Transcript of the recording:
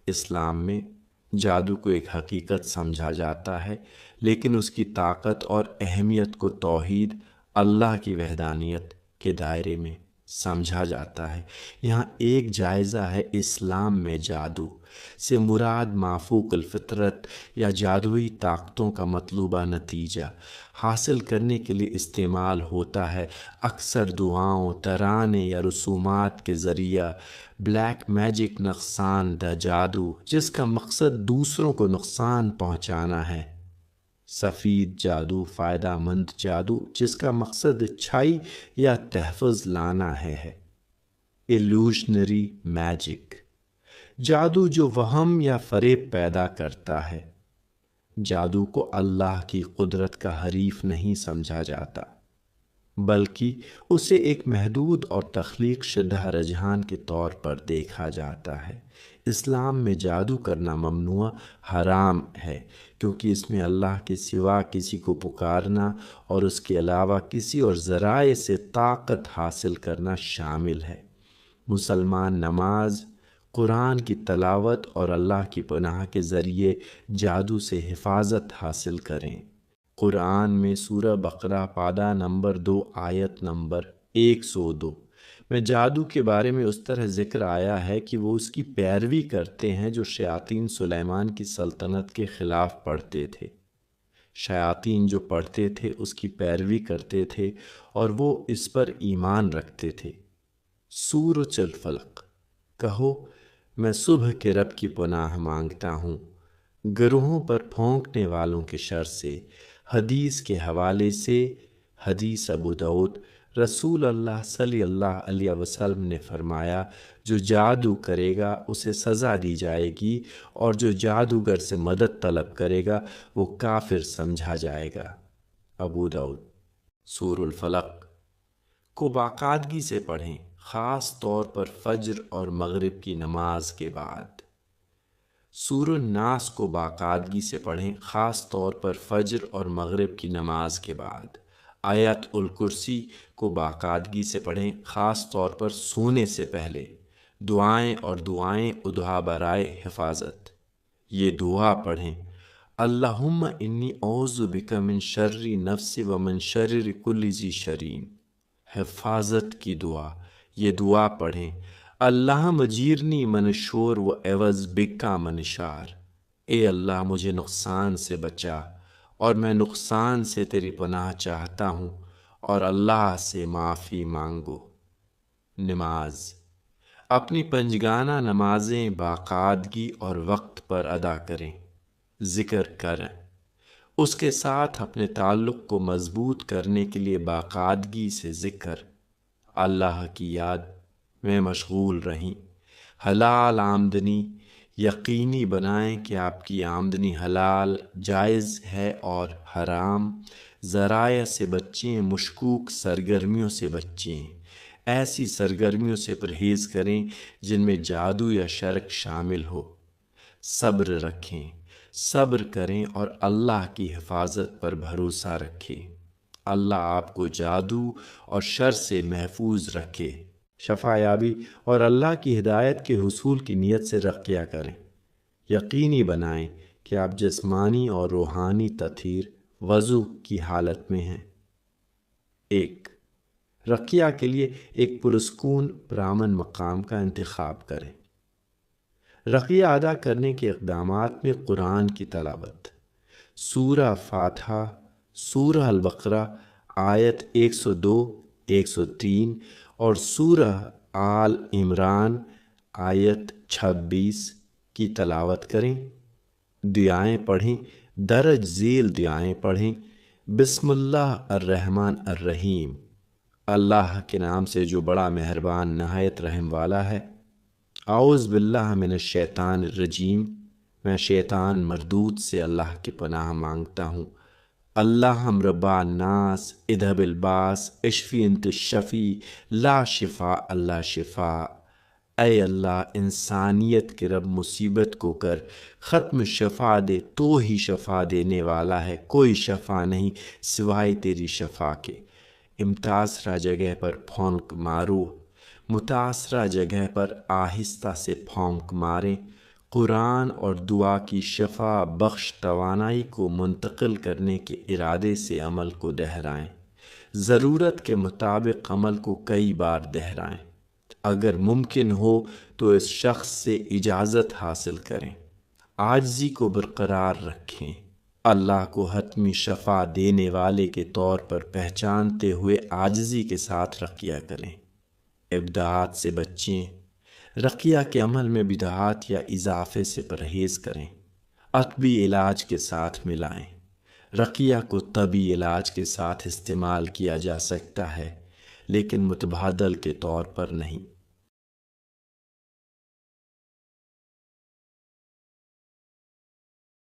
اسلام میں جادو کو ایک حقیقت سمجھا جاتا ہے، لیکن اس کی طاقت اور اہمیت کو توحید، اللہ کی وحدانیت کے دائرے میں سمجھا جاتا ہے۔ یہاں ایک جائزہ ہے، اسلام میں جادو سے مراد مافوق الفطرت یا جادوئی طاقتوں کا مطلوبہ نتیجہ حاصل کرنے کے لیے استعمال ہوتا ہے، اکثر دعاؤں، ترانے یا رسومات کے ذریعہ۔ بلیک میجک نقصان دہ جادو جس کا مقصد دوسروں کو نقصان پہنچانا ہے۔ سفید جادو فائدہ مند جادو جس کا مقصد اچھائی یا تحفظ لانا ہے۔ ایلوژنری میجک جادو جو وہم یا فریب پیدا کرتا ہے۔ جادو کو اللہ کی قدرت کا حریف نہیں سمجھا جاتا، بلکہ اسے ایک محدود اور تخلیق شدہ رجحان کے طور پر دیکھا جاتا ہے۔ اسلام میں جادو کرنا ممنوع، حرام ہے، کیونکہ اس میں اللہ کے سوا کسی کو پکارنا اور اس کے علاوہ کسی اور ذرائع سے طاقت حاصل کرنا شامل ہے۔ مسلمان نماز، قرآن کی تلاوت اور اللہ کی پناہ کے ذریعے جادو سے حفاظت حاصل کریں۔ قرآن میں سورہ بقرہ پادہ نمبر 2 آیت نمبر 102 میں جادو کے بارے میں اس طرح ذکر آیا ہے کہ وہ اس کی پیروی کرتے ہیں جو شیاطین سلیمان کی سلطنت کے خلاف پڑھتے تھے۔ شیاطین جو پڑھتے تھے اس کی پیروی کرتے تھے اور وہ اس پر ایمان رکھتے تھے۔ سورۃ الفلق، کہو میں صبح کے رب کی پناہ مانگتا ہوں گروہوں پر پھونکنے والوں کے شر سے۔ حدیث کے حوالے سے، حدیث ابو داؤد، رسول اللہ صلی اللہ علیہ وسلم نے فرمایا جو جادو کرے گا اسے سزا دی جائے گی، اور جو جادوگر سے مدد طلب کرے گا وہ کافر سمجھا جائے گا۔ ابو داؤد۔ سورۃ الفلق کو باقاعدگی سے پڑھیں، خاص طور پر فجر اور مغرب کی نماز کے بعد۔ سورۃ الناس کو باقاعدگی سے پڑھیں، خاص طور پر فجر اور مغرب کی نماز کے بعد۔ آیت الکرسی کو باقاعدگی سے پڑھیں، خاص طور پر سونے سے پہلے۔ دعائیں اور دعائیں ادعا برائے حفاظت۔ یہ دعا پڑھیں، اللہم انی اعوذ بک من شر نفسی ومن شر کل ذی شرین، حفاظت کی دعا۔ یہ دعا پڑھیں، اللہ مجیرنی من شور و عوض بکا من شار، اے اللہ مجھے نقصان سے بچا اور میں نقصان سے تیری پناہ چاہتا ہوں، اور اللہ سے معافی مانگو۔ نماز، اپنی پنجگانہ نمازیں باقاعدگی اور وقت پر ادا کریں، ذکر کریں۔ اس کے ساتھ اپنے تعلق کو مضبوط کرنے کے لیے باقاعدگی سے ذکر، اللہ کی یاد میں مشغول رہیں۔ حلال آمدنی یقینی بنائیں کہ آپ کی آمدنی حلال جائز ہے اور حرام ذرائع سے بچیں، مشکوک سرگرمیوں سے بچیں۔ ایسی سرگرمیوں سے پرہیز کریں جن میں جادو یا شرک شامل ہو۔ صبر رکھیں، صبر کریں اور اللہ کی حفاظت پر بھروسہ رکھیں۔ اللہ آپ کو جادو اور شر سے محفوظ رکھے۔ شفا یابی اور اللہ کی ہدایت کے حصول کی نیت سے رقیہ کریں۔ یقینی بنائیں کہ آپ جسمانی اور روحانی تطہیر وضو کی حالت میں ہیں۔ 1. رقیہ کے لیے ایک پرسکون پرامن مقام کا انتخاب کریں۔ رقیہ ادا کرنے کے اقدامات میں قرآن کی تلاوت، سورہ فاتحہ، سورہ البقرہ آیت 102، 103 اور سورہ آل عمران آیت 26 کی تلاوت کریں۔ دعائیں پڑھیں، درج ذیل دعائیں پڑھیں۔ بسم اللہ الرحمن الرحیم، اللہ کے نام سے جو بڑا مہربان نہایت رحم والا ہے۔ اعوذ باللہ من الشیطان الرجیم، میں شیطان مردود سے اللہ کی پناہ مانگتا ہوں۔ اللہم رب الناس اذھب الباس اشفی انت الشفی لا شفاء الا شفاء، اے اللہ انسانیت کے رب مصیبت کو کر ختم، شفا دے، تو ہی شفا دینے والا ہے، کوئی شفا نہیں سوائے تیری شفا کے۔ امتاثرہ جگہ پر پھونک مارو، متاثرہ جگہ پر آہستہ سے پھونک ماریں۔ قرآن اور دعا کی شفا بخش توانائی کو منتقل کرنے کے ارادے سے عمل کو دہرائیں۔ ضرورت کے مطابق عمل کو کئی بار دہرائیں۔ اگر ممکن ہو تو اس شخص سے اجازت حاصل کریں۔ عاجزی کو برقرار رکھیں۔ اللہ کو حتمی شفا دینے والے کے طور پر پہچانتے ہوئے عاجزی کے ساتھ رقیہ کریں۔ ابداعات سے بچیں۔ رقیہ کے عمل میں بدعات یا اضافے سے پرہیز کریں۔ عطبی علاج کے ساتھ ملائیں۔ رقیہ کو طبی علاج کے ساتھ استعمال کیا جا سکتا ہے، لیکن متبادل کے طور پر نہیں۔